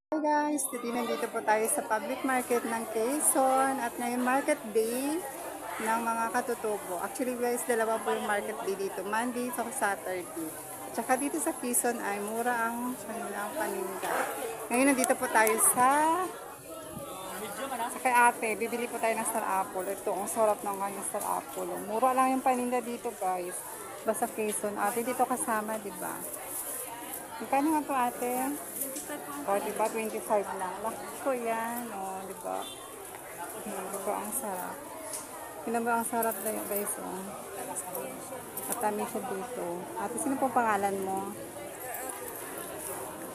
Hi guys, today nandito po tayo sa public market ng Quezon at ngayon market day ng mga katutubo. Actually guys, dalawa po yung market day dito, Monday at Saturday. At saka dito sa Quezon ay mura ang kanilang paninda. Ngayon nandito po tayo sa kay ate, bibili po tayo ng star apple. Ito, ang sarap ng kanyang star apple. Mura lang yung paninda dito guys. Basta Quezon. Ate, dito kasama, di ba? Magkano nga to ate? O, diba? 25 lang. Laki ko yan. O, diba? Diba? Ang sarap. Tingnan mo ang sarap na yun, guys. O. Matami siya dito. Ate, sino po pangalan mo?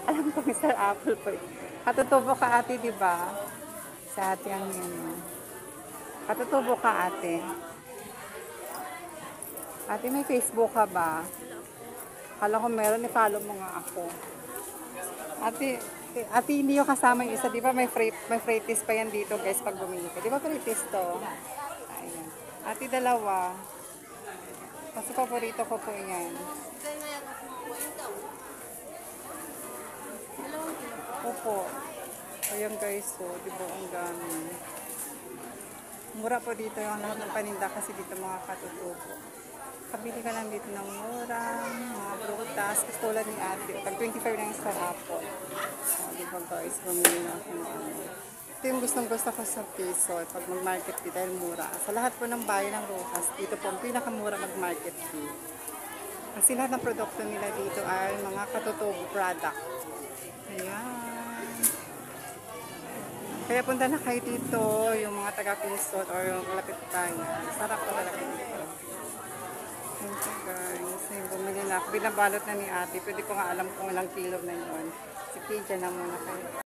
Alam ko, Mr. Apple po. Katutubo ka, ate, diba? Sa ate ang yun. O. Katutubo ka, ate. Ate, may Facebook ka ba? Kala ko meron, i-follow mo nga ako. Ate, hindi yung kasama yung isa, di ba may free test pa yan dito guys pag bumili ka. Di ba free test to? Ayan. Ate, dalawa. Kasi paborito ko po yan. Opo. Ayan guys, so, di ba ang dami. Mura po dito yung lahat ng paninda kasi dito mga katutubo. Kabili ka lang dito ng mura, mga prutas, tulad ni ate. Pag 25 lang yung star apple. Di ba guys, bumili na ako ng ano. Ito yung gustong-gusto ko sa piso pag mag-market fee dahil mura. Sa lahat po ng bayan ng Rojas, dito po ang pinakamura mag-market fee. Kasi lahat ng produkto nila dito ay mga katutubo product. Ayan. Kaya punta na kayo dito, yung mga taga-Quezon or yung lapit tayo. Sarap pa talaga dito. Thank you guys. Ayun, bumili na ako. Binabalot na ni ate. Pwede ko nga alam kung ilang kilo na yun. Sige, dyan na muna kayo.